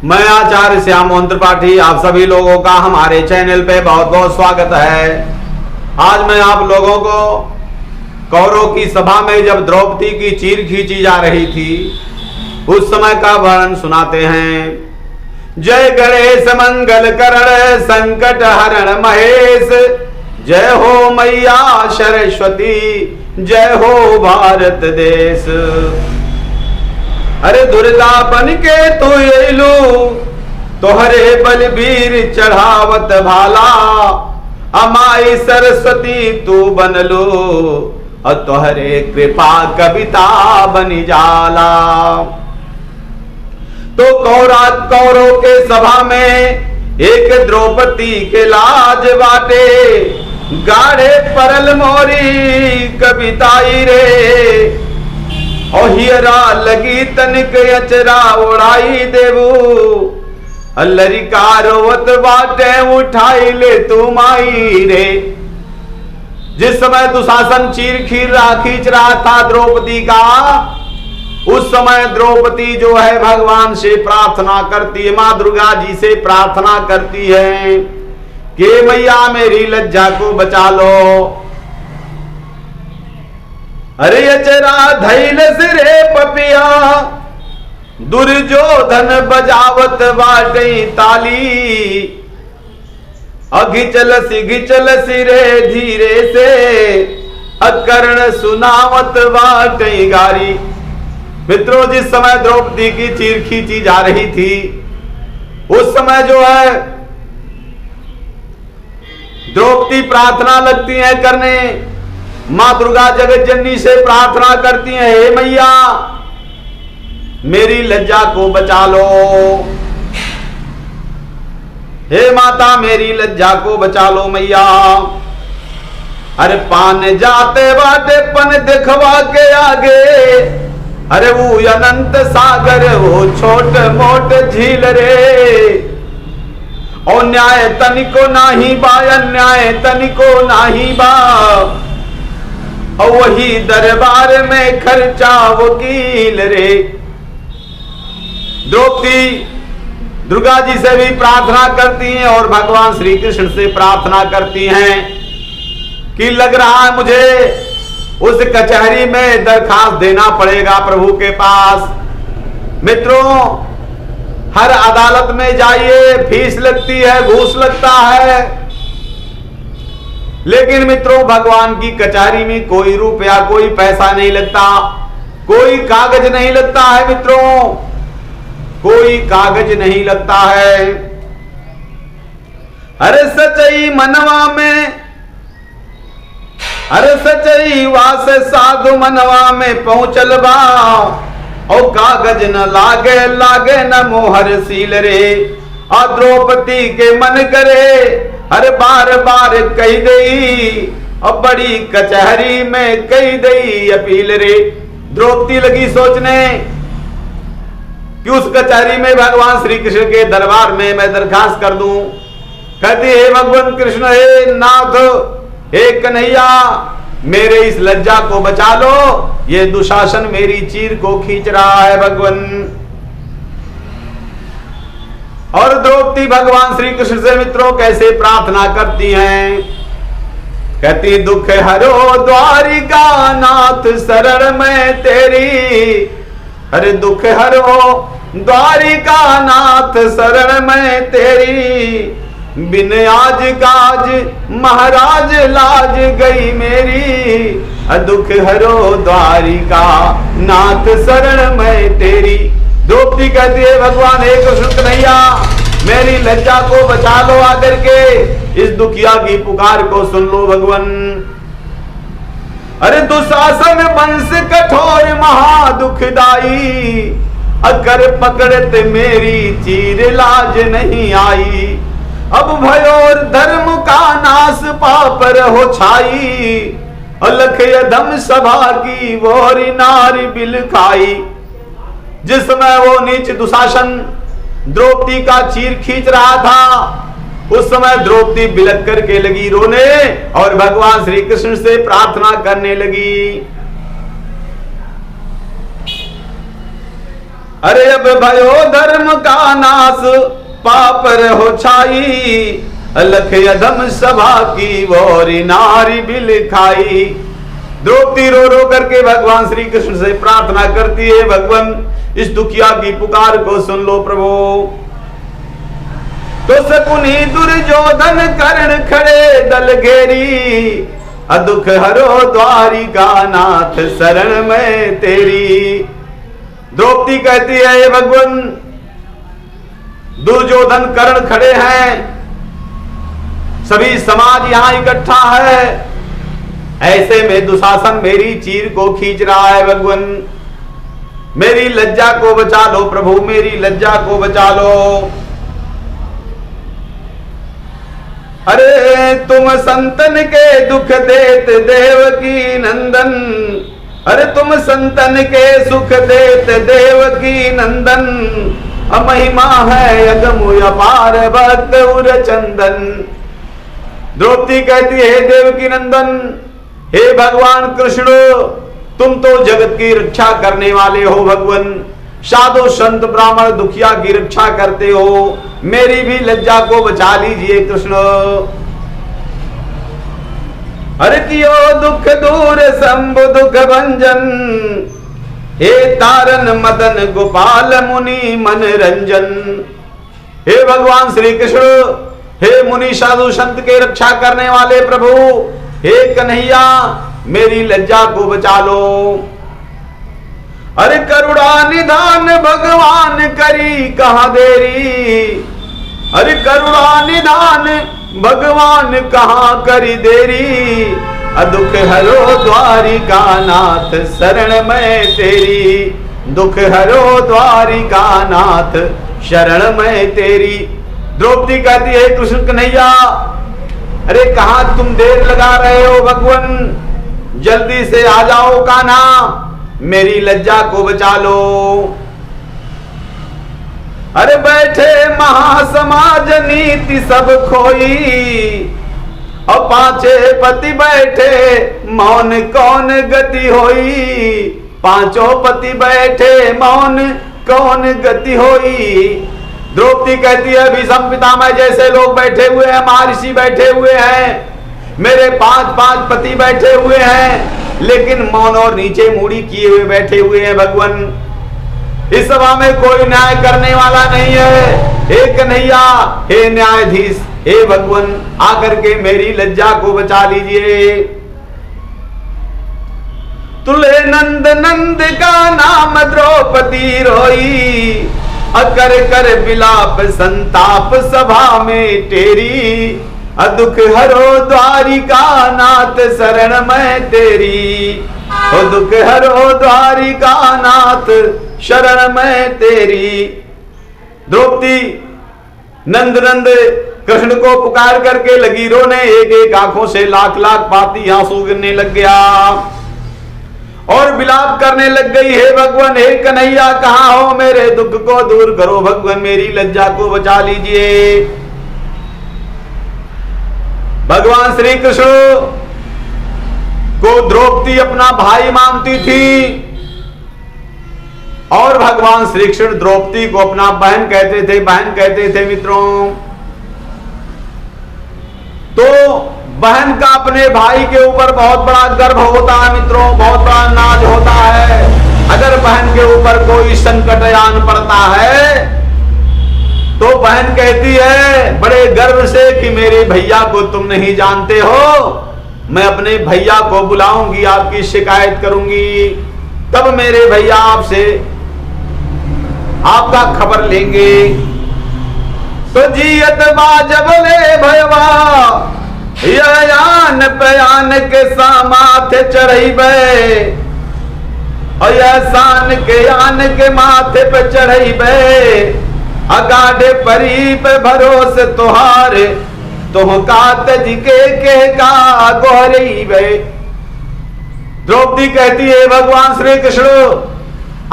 मैं आचार्य श्याम मोहन त्रिपाठी, आप सभी लोगों का हमारे चैनल पे बहुत बहुत स्वागत है। आज मैं आप लोगों को कौरवों की सभा में जब द्रौपदी की चीर खींची जा रही थी उस समय का वर्णन सुनाते हैं। जय गणेश मंगल करण संकट हरण महेश, जय हो मैया सरस्वती, जय हो भारत देश। अरे दुर्गा बन के तो एलू तोहरे बलबीर चढ़ावत भाला, अमाई सरस्वती तू बनलो और तोहरे कृपा कविता बनी जाला। तो कौरव के सभा में एक द्रौपदी के लाज बाटे, गाढ़े परल मोरी कविताई रे, और हियरा लगी तनिक अचरा उड़ाई देवू, अल्लरिका रोवत बाटे उठाई ले तू माई रे। जिस समय दुशासन चीर खींच रहा था द्रौपदी का, उस समय द्रौपदी जो है भगवान से प्रार्थना करती है, मां दुर्गा जी से प्रार्थना करती है कि मैया मेरी लज्जा को बचा लो। अरे अचरा धैल सिरे पपिया, दुर्योधन बजावत बाटे ताली, घिचल रे धीरे से अकर्ण सुनावत बाटे गारी। मित्रों, जिस समय द्रौपदी की चीर खींची जा रही थी उस समय जो है द्रौपदी प्रार्थना लगती है करने, मां दुर्गा जगत जननी से प्रार्थना करती हैं, हे मैया मेरी लज्जा को बचा लो, हे माता मेरी लज्जा को बचा लो मैया। अरे पान जाते बाटे पन दिखवा के आगे, अरे वो अनंत सागर वो छोट मोट झील रे, और न्याय तनिको नाही बा, अन्याय तनिको नाही बा, और वही दरबार में खर्चा वकील रे। द्रौपदी दुर्गा जी से भी प्रार्थना करती हैं और भगवान श्री कृष्ण से प्रार्थना करती हैं कि लग रहा है मुझे उस कचहरी में दरखास्त देना पड़ेगा प्रभु के पास। मित्रों, हर अदालत में जाइए, फीस लगती है, घूस लगता है, लेकिन मित्रों भगवान की कचहरी में कोई रुपया कोई पैसा नहीं लगता, कोई कागज नहीं लगता है। मित्रों, कोई कागज नहीं लगता है। अरे सच्चाई मनवा में, अरे सच्चाई वास साधु मनवा में पहुंचल बा, और कागज न लागे लागे न मोहर सील रे, और द्रौपदी के मन करे अरे बार बार कही दई, अब बड़ी कचहरी में कही दई अपील रे। द्रौपदी लगी सोचने कि उस कचहरी में भगवान श्री कृष्ण के दरबार में मैं दरखास्त कर दूं। कहती हे भगवान कृष्ण, हे नाथ, हे कन्हैया मेरे इस लज्जा को बचा लो, ये दुशासन मेरी चीर को खींच रहा है भगवान। और द्रौपदी भगवान श्री कृष्ण से मित्रों कैसे प्रार्थना करती हैं, कहती दुख हरो द्वारिका नाथ शरण में तेरी, अरे दुख हरो द्वारिका नाथ शरण में तेरी, बिन आज काज महाराज लाज गई मेरी, दुख हरो द्वारिका नाथ शरण में तेरी। द्रौपदी कहती है भगवान हे कृष्ण कन्हैया मेरी लज्जा को बचा लो, आकर के इस दुखिया की पुकार को सुन लो भगवान। अरे दुशासन वंश कठोर महा दुखदाई, अगर पकड़त मेरी चीर लाज नहीं आई, अब भयोर धर्म का नाश पापर हो छाई, अलख यधम सभा की वोरी नारी बिल खाई। जिस समय वो नीच दुशासन द्रौपदी का चीर खींच रहा था उस समय द्रौपदी बिलक करके लगी रोने और भगवान श्री कृष्ण से प्रार्थना करने लगी। अरे अब भयो धर्म का नाश, पाप रहो छाई, अलख अधम सभा की वोरी नारी बिल खाई। द्रौपदी रो रो करके भगवान श्री कृष्ण से प्रार्थना करती है, भगवान इस दुखिया की पुकार को सुन लो प्रभु। तो शकुनी दुर्योधन कर्ण खड़े दल घेरी, अदुख हरो द्वारिका नाथ शरण में तेरी। द्रौपदी कहती है, हे भगवान दुर्योधन कर्ण खड़े हैं, सभी समाज यहां इकट्ठा है, ऐसे में दुशासन मेरी चीर को खींच रहा है। भगवान मेरी लज्जा को बचा लो प्रभु, मेरी लज्जा को बचा लो। अरे तुम संतन के दुख देत देवकी नंदन, अरे तुम संतन के सुख देत देवकी नंदन, महिमा है अगम अपार भक्त उर चंदन। द्रौपदी कहती है, देवकी नंदन, हे भगवान कृष्ण, तुम तो जगत की रक्षा करने वाले हो भगवान, साधु संत ब्राह्मण दुखिया की रक्षा करते हो, मेरी भी लज्जा को बचा लीजिए कृष्ण। अरे कियो दुख दूर शंभु दुख भंजन, हे तारन मदन गोपाल मुनि मन रंजन। हे भगवान श्री कृष्ण, हे मुनि साधु संत के रक्षा करने वाले प्रभु, हे कन्हैया मेरी लज्जा को बचा लो। अरे करुणा निधान भगवान करी कहां देरी, अरे करुणा निधान भगवान कहां करी देरी, दुख हरो द्वारिका नाथ शरण में तेरी, दुख हरो द्वारिका नाथ शरण में तेरी। द्रौपदी कहती है, कृष्ण कन्हैया, अरे कहां तुम देर लगा रहे हो भगवान, जल्दी से आ जाओ कान्हा, मेरी लज्जा को बचा लो। अरे बैठे महासमाज नीति सब खोई, और पांचे पति बैठे मौन कौन गति होई, पांचों पति बैठे मौन कौन गति होई। द्रौपदी कहती है, भीष्म पितामह जैसे लोग बैठे हुए हैं, महर्षि बैठे हुए हैं, मेरे 5 पति बैठे हुए हैं, लेकिन मौन और नीचे मुड़ी किए हुए बैठे हुए हैं भगवान। इस सभा में कोई न्याय करने वाला नहीं है। हे कन्हैया, हे न्यायाधीश, हे भगवान, आकर के मेरी लज्जा को बचा लीजिए। तुले नंद नंद का नाम द्रौपदी रोई, अकर कर विलाप संताप सभा में तेरी, दुख हरो द्वारिका नाथ शरण में तेरी, दुख हरो द्वारिका नाथ शरण में तेरी। द्रौपदी नंद नंद कृष्ण को पुकार करके लगी रोने, एक एक आंखों से लाख लाख पाती आंसू गिरने लग गया और विलाप करने लग गई। हे भगवान, हे कन्हैया, कहां हो, मेरे दुख को दूर करो भगवान, मेरी लज्जा को बचा लीजिए। भगवान श्री कृष्ण को द्रौपदी अपना भाई मानती थी और भगवान श्री कृष्ण द्रौपदी को अपना बहन कहते थे, बहन कहते थे मित्रों। तो बहन का अपने भाई के ऊपर बहुत बड़ा गर्व होता है मित्रों, बहुत बड़ा नाज होता है। अगर बहन के ऊपर कोई संकट आन पड़ता है तो बहन कहती है बड़े गर्व से कि मेरे भैया को तुम नहीं जानते हो, मैं अपने भैया को बुलाऊंगी, आपकी शिकायत करूंगी, तब मेरे भैया आपसे आपका खबर लेंगे। तो जियत बाजब ले भयवा, यान पयान के सामाथे चढ़ैबे, और शान के यान के माथे पे चढ़ैबे, अगाडे परी पे भरोसे तोहार, तुह का तज के का गोहरैबे। द्रौपदी कहती है, भगवान श्री कृष्ण,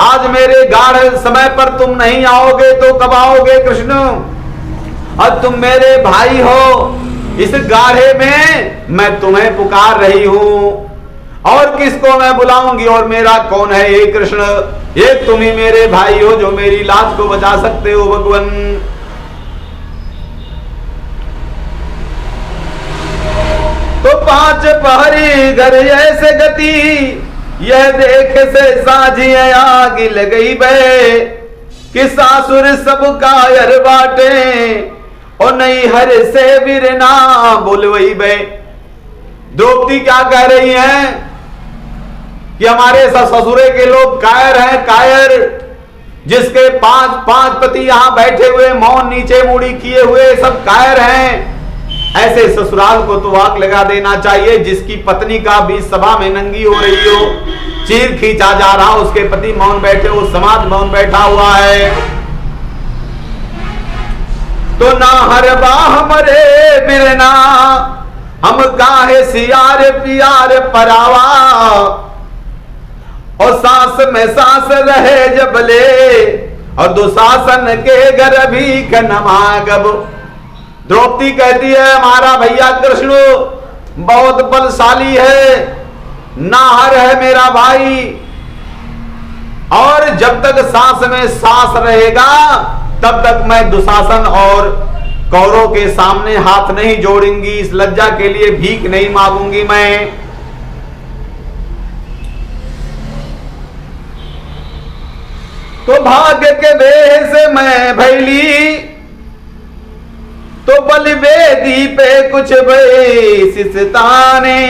आज मेरे गाढ़ समय पर तुम नहीं आओगे तो कब आओगे कृष्ण? और तुम मेरे भाई हो, इस गाढ़े में मैं तुम्हें पुकार रही हूं और किसको मैं बुलाऊंगी और मेरा कौन है ये कृष्ण? एक तुम ही मेरे भाई हो जो मेरी लाज को बचा सकते हो भगवान। तो 5 पहरी घर ऐसे गति, यह देख से साझी आग लग गई बे, कि सासुर सब कायर बाटे और नहीं हर से बिरना बोलवई बे। द्रौपदी क्या कह रही हैं कि हमारे ससुरे के लोग कायर हैं, कायर, जिसके 5 पति यहां बैठे हुए मौन नीचे मुड़ी किए हुए सब कायर हैं। ऐसे ससुराल को तो आग लगा देना चाहिए जिसकी पत्नी का भी सभा में नंगी हो रही हो, चीर खींचा जा रहा, उसके पति मौन बैठे हो, समाज मौन बैठा हुआ है। तो ना हर बाह मरे बिरना, हम काहे सियार पियार परावा, और सांस में सांस रहे जबले, और दुशासन के घर भी कनमागब। द्रौपदी कहती है हमारा भैया कृष्ण बहुत बलशाली है, नाहर है मेरा भाई, और जब तक सांस में सांस रहेगा तब तक मैं दुशासन और कौरव के सामने हाथ नहीं जोड़ूंगी, इस लज्जा के लिए भीख नहीं मांगूंगी मैं। तो भाग्य के भेष मैं भैली, तो बलिवेदी पे कुछ बेसिस्ताने,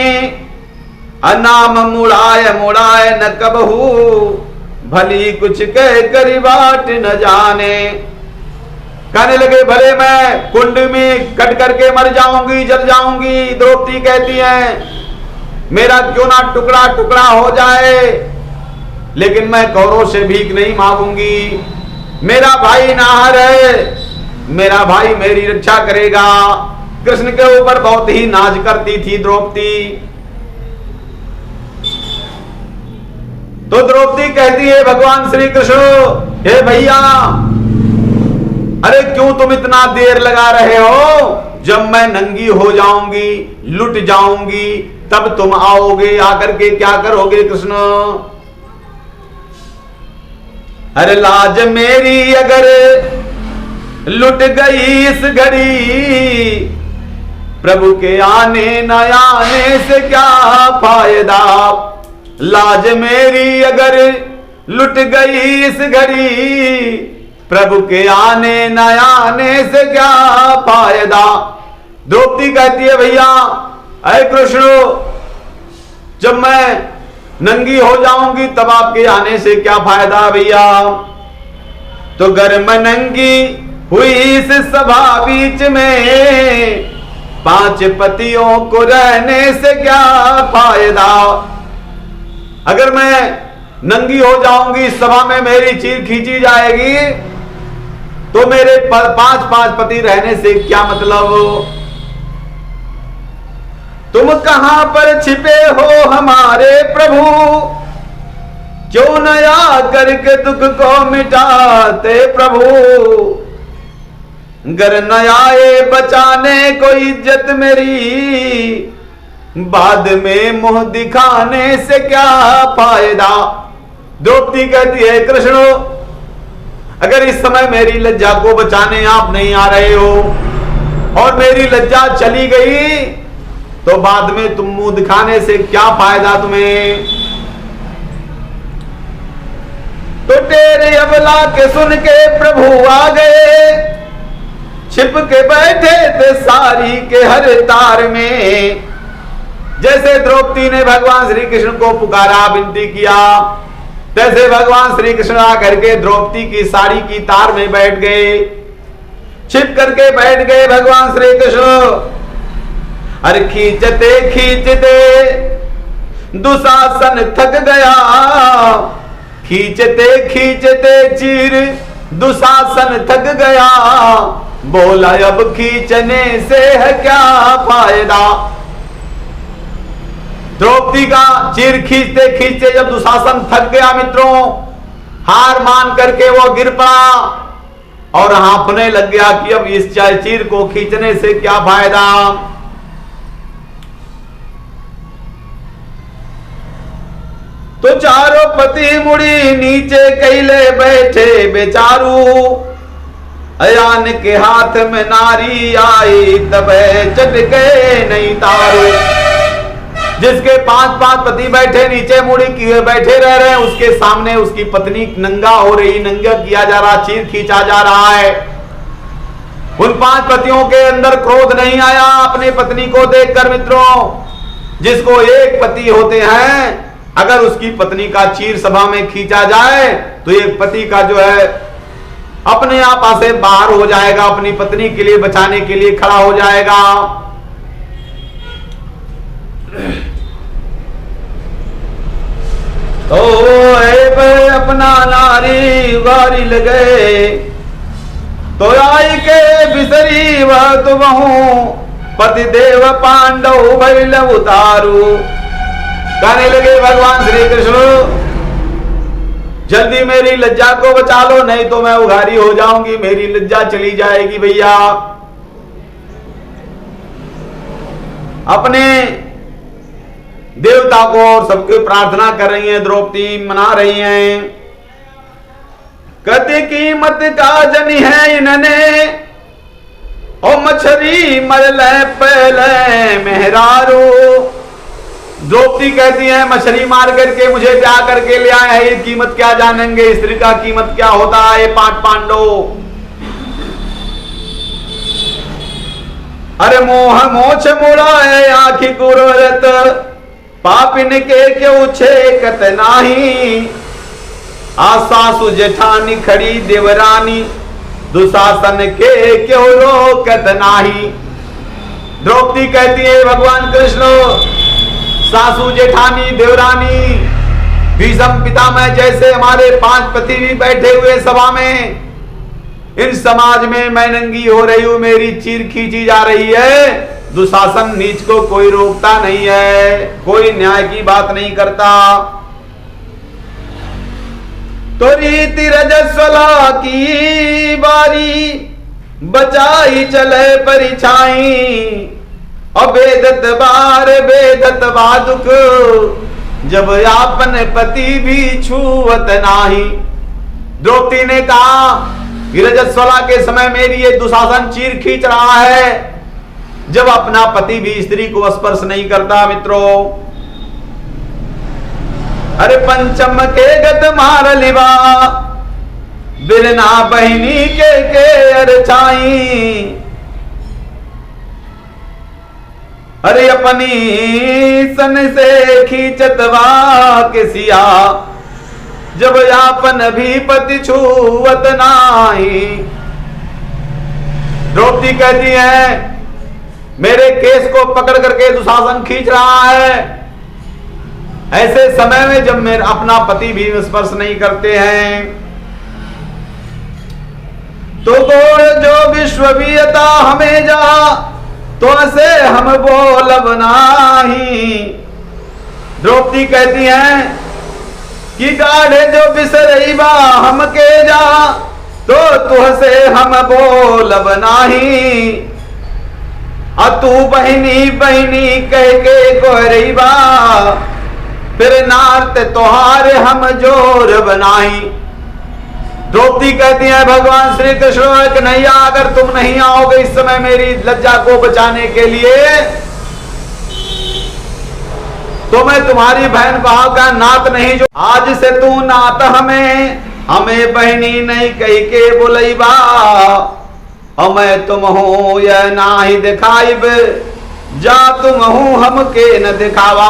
अनाम मुड़ाए मुड़ाए न कबहू, भली कुछ कह करी बाट न जाने। कहने लगे भले मैं कुंड में कट करके मर जाऊंगी, जल जाऊंगी। द्रौपदी कहती है मेरा क्यों ना टुकड़ा टुकड़ा हो जाए, लेकिन मैं कौरव से भीख नहीं मांगूंगी। मेरा भाई नाहर है, मेरा भाई मेरी रक्षा करेगा। कृष्ण के ऊपर बहुत ही नाज करती थी द्रौपदी। तो द्रौपदी कहती है भगवान श्री कृष्ण, हे भैया, अरे क्यों तुम इतना देर लगा रहे हो? जब मैं नंगी हो जाऊंगी, लुट जाऊंगी, तब तुम आओगे, आकर के क्या करोगे कृष्ण? अरे लाज मेरी अगर लुट गई इस घड़ी, प्रभु के आने न आने से क्या फायदा? लाज मेरी अगर लुट गई इस घड़ी, प्रभु के आने न आने से क्या फायदा? द्रौपदी कहती है भैया अरे कृष्ण, जब मैं नंगी हो जाऊंगी तब आपके आने से क्या फायदा भैया? तो गर्म नंगी हुई इस सभा बीच में, 5 पतियों को रहने से क्या फायदा? अगर मैं नंगी हो जाऊंगी, सभा में मेरी चीर खींची जाएगी, तो मेरे 5 पति रहने से क्या मतलब? तुम कहां पर छिपे हो हमारे प्रभु, क्यों न आ करके दुख को मिटाते प्रभु? गर न आए बचाने को इज्जत मेरी, बाद में मुंह दिखाने से क्या फायदा? द्रौपदी कहती है कृष्ण, अगर इस समय मेरी लज्जा को बचाने आप नहीं आ रहे हो और मेरी लज्जा चली गई, तो बाद में तुम मुंह दिखाने से क्या फायदा तुम्हें? तो तेरे अबला के सुन के प्रभु आ गए, छिप के बैठे थे सारी के हर तार में। जैसे द्रौपदी ने भगवान श्री कृष्ण को पुकारा, विनती किया, तैसे भगवान श्री कृष्ण आकर के द्रौपदी की साड़ी की तार में बैठ गए, छिप करके बैठ गए भगवान श्री कृष्ण। अरे खींचते खींचते दुशासन थक गया, खींचते खींचते चीर दुशासन थक गया, बोला अब खींचने से है क्या फायदा? द्रौपदी का चीर खींचते खींचते जब दुशासन थक गया मित्रों, हार मान करके वो गिर पड़ा और हाँफने लग गया कि अब इस चीर को खींचने से क्या फायदा? तो चारों पति मुड़ी नीचे कैले बैठे बेचारू, अयान के हाथ में नारी आई तब चटके नहीं तारू। जिसके 5-5 पति बैठे नीचे मुड़ी किए बैठे रह रहे हैं, उसके सामने उसकी पत्नी नंगा हो रही, नंगा किया जा रहा, चीर खींचा जा रहा है। उन 5 पतियों के अंदर क्रोध नहीं आया अपनी पत्नी को देखकर मित्रों। जिसको एक पति होते हैं, अगर उसकी पत्नी का चीर सभा में खींचा जाए तो एक पति का जो है अपने आप से बाहर हो जाएगा, अपनी पत्नी के लिए बचाने के लिए खड़ा हो जाएगा। तो अपना नारी वारी लगे तो आई के बिसरी वह तो बहु पति देव पांडव भैल उतारू। कहने लगे भगवान श्री कृष्ण, जल्दी मेरी लज्जा को बचा लो, नहीं तो मैं उघारी हो जाऊंगी, मेरी लज्जा चली जाएगी भैया। अपने देवता को और सबकी प्रार्थना कर रही हैं, द्रौपदी मना रही हैं। कहते कीमत का जनी है इन्होंने, और मछली मरले पहले मेहरारू। द्रौपदी कहती है मछली मार करके मुझे ब्याह करके ले आए हैं, ये कीमत क्या जानेंगे, स्त्री का कीमत क्या होता है। 5 पांडव अरे मोह मोछ मुड़ा है आखी गुरुरत, पापिन के क्यों छेकत नाही। आसासु जेठानी खड़ी देवरानी, दुशासन के क्यों रोकत नाही। द्रौपदी कहती है भगवान कृष्ण, सासू जेठानी देवरानी भीष्म पितामह जैसे हमारे 5 पति भी बैठे हुए सभा में, इन समाज में मैं नंगी हो रही हूं, मेरी चीर खींची जा रही है। दुशासन नीच को कोई रोकता नहीं है, कोई न्याय की बात नहीं करता। तो रीति रजस्वला की बारी, बचाई चले परिछाई। अबेदत बार बेदत बादुक, जब आपन पति भी छुअत नाही। द्रौपदी ने कहा कि रजस्वला के समय मेरी ये दुशासन चीर खींच रहा है, जब अपना पति भी स्त्री को स्पर्श नहीं करता। मित्रों अरे पंचम के गत मार लिबा, बिरना बहिनी के अरछाई। अरे अपनी सन से खींचतवा के सिया, जब यापन भी पति छुअत नाही। द्रौपदी कहती है मेरे केस को पकड़ करके दुशासन खींच रहा है, ऐसे समय में जब मेरा अपना पति भी स्पर्श नहीं करते हैं। तो गोड़ जो विश्ववियता हमें जा, तो ऐसे हम बोलब नाही। द्रौपदी कहती हैं कि गाढ़े जो बिसरईबा हम के जा, तो तुहसे हम बोलब नाही। तू बहिनी बहिनी कह के गोरईबा, फिर नारत तोहार हम जोर बनाई। द्रौपदी कहती है भगवान श्री कृष्ण कन्हैया, अगर तुम नहीं आओगे इस समय मेरी लज्जा को बचाने के लिए, तो मैं तुम्हारी बहन भाव का नात नहीं। जो आज से तू नात हमें बहनी नहीं कह के बोलईबा, मैं तुम हो या ना ही दिखाइब, जा तुम हो हमके न दिखावा।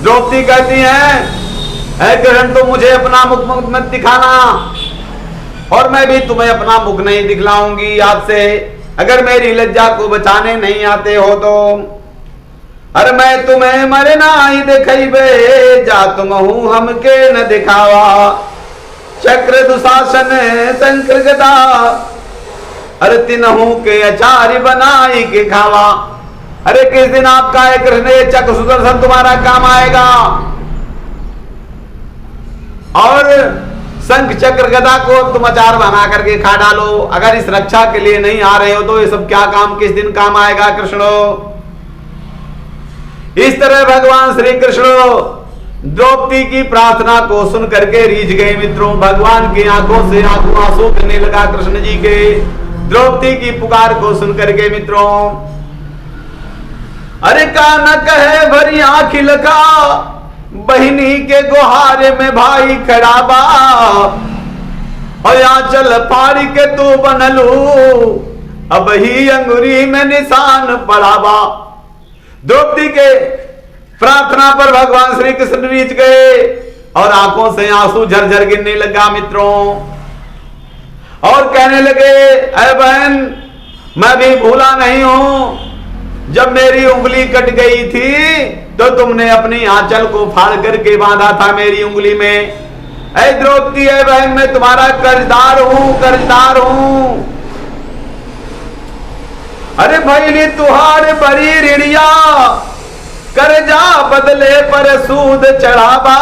द्रौपदी कहती है कृष्ण तुम मुझे अपना मुख मत दिखाना, और मैं भी तुम्हें अपना मुख नहीं दिखलाऊंगी आज से, अगर मेरी लज्जा को बचाने नहीं आते हो तो। अरे मैं तुम्हें मरे ना ही दिखाइबे, जा तुम हूं हमके न दिखावा। चक्र दुशासन शंकर गदा, अरे तिनहू के आचार्य बनाई के खावा। अरे किस दिन आपका है कृष्ण ये चक्र सुदर्शन तुम्हारा काम आएगा, और शंख चक्र गदा को तुम आचार बना करके खा डालो। अगर इस रक्षा के लिए नहीं आ रहे हो तो ये सब क्या काम किस दिन काम आएगा कृष्ण। इस तरह भगवान श्री कृष्ण द्रौपदी की प्रार्थना को सुन करके रीझ गए मित्रों। भगवान की आंखों से आंसू गिरने लगा कृष्ण जी के। द्रौपदी की पुकार को सुन करके मित्रों, अरे का न कहे भरी आंख लखा, बहिनी के गुहारे में भाई खड़ा बा, और आंचल फाड़ के तू बनलू, अब ही अंगुरी में निशान पड़ा बा। द्रौपदी के प्रार्थना पर भगवान श्री कृष्ण रीझ गए और आंखों से आंसू झरझर गिरने लगा मित्रों, और कहने लगे, अरे बहन मैं भी भूला नहीं हूं, जब मेरी उंगली कट गई थी तो तुमने अपनी आंचल को फाड़ करके बांधा था मेरी उंगली में। ऐ द्रौपदी, है बहन मैं तुम्हारा कर्जदार हूं, कर्जदार हूं। अरे भैली तुहार बड़ी ऋणिया, कर्जा बदले पर सूद चढ़ावा,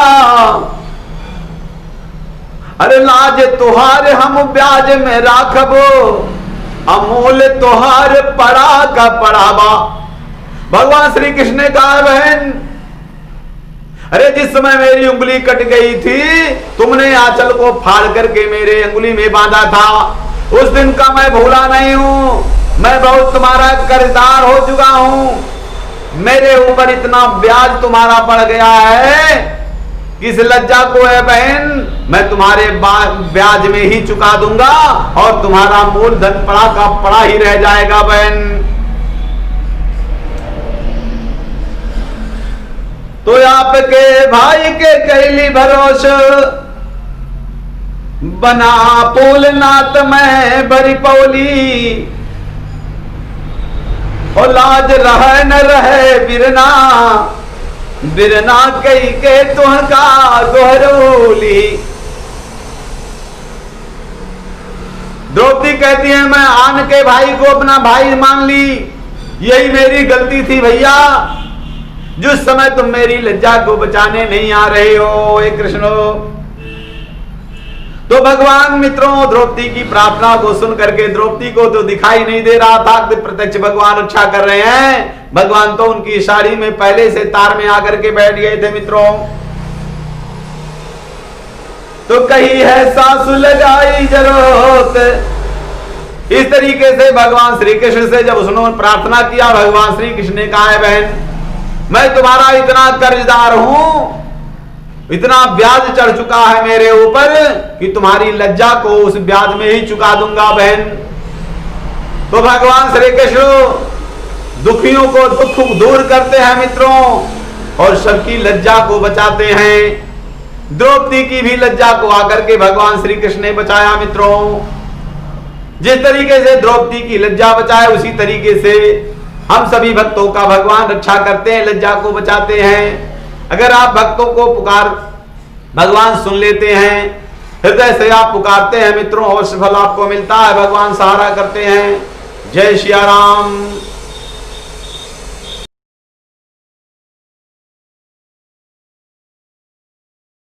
अरे लाज तुहार हम ब्याज में राखबो, अमूल तुहार पड़ा का पढ़ावा। भगवान श्री कृष्ण ने कहा, बहन अरे जिस समय मेरी उंगली कट गई थी तुमने आंचल को फाड़ करके मेरे उंगली में बांधा था, उस दिन का मैं भूला नहीं हूं। मैं बहुत तुम्हारा कर्जदार हो चुका हूं, मेरे ऊपर इतना ब्याज तुम्हारा पड़ गया है, किस लज्जा को है बहन, मैं तुम्हारे ब्याज में ही चुका दूंगा और तुम्हारा मूलधन पड़ा का पड़ा ही रह जाएगा बहन। तो आपके भाई के कैली भरोस, बना पुल नात में बरी पौली, और लाज रहे न रहे बिरना, बिरना कई के तुहका दोहरोली। द्रौपदी कहती है, मैं आन के भाई को अपना भाई मान ली, यही मेरी गलती थी भैया, जिस समय तुम मेरी लज्जा को बचाने नहीं आ रहे हो। हे कृष्ण, तो भगवान मित्रों द्रौपदी की प्रार्थना को सुन करके, द्रौपदी को तो दिखाई नहीं दे रहा था कि प्रत्यक्ष भगवान रक्षा कर रहे हैं, भगवान तो उनकी साड़ी में पहले से तार में आकर के बैठ गए थे मित्रों। तो कही है सासु लगाई जरूरत, इस तरीके से भगवान श्री कृष्ण से जब उन्होंने प्रार्थना किया, भगवान श्री कृष्ण ने कहा, है बहन मैं तुम्हारा इतना कर्जदार हूं, इतना ब्याज चढ़ चुका है मेरे ऊपर कि तुम्हारी लज्जा को उस ब्याज में ही चुका दूंगा बहन। तो भगवान श्री कृष्ण दुखियों को दुख दूर करते हैं मित्रों, और सबकी लज्जा को बचाते हैं। द्रौपदी की भी लज्जा को आकर के भगवान श्री कृष्ण ने बचाया मित्रों। जिस तरीके से द्रौपदी की लज्जा बचाए, उसी तरीके से हम सभी भक्तों का भगवान रक्षा करते हैं, लज्जा को बचाते हैं। अगर आप भक्तों को पुकार भगवान सुन लेते हैं, हृदय से आप पुकारते हैं मित्रों, अवश्य फल आपको मिलता है, भगवान सहारा करते हैं। जय सिया राम।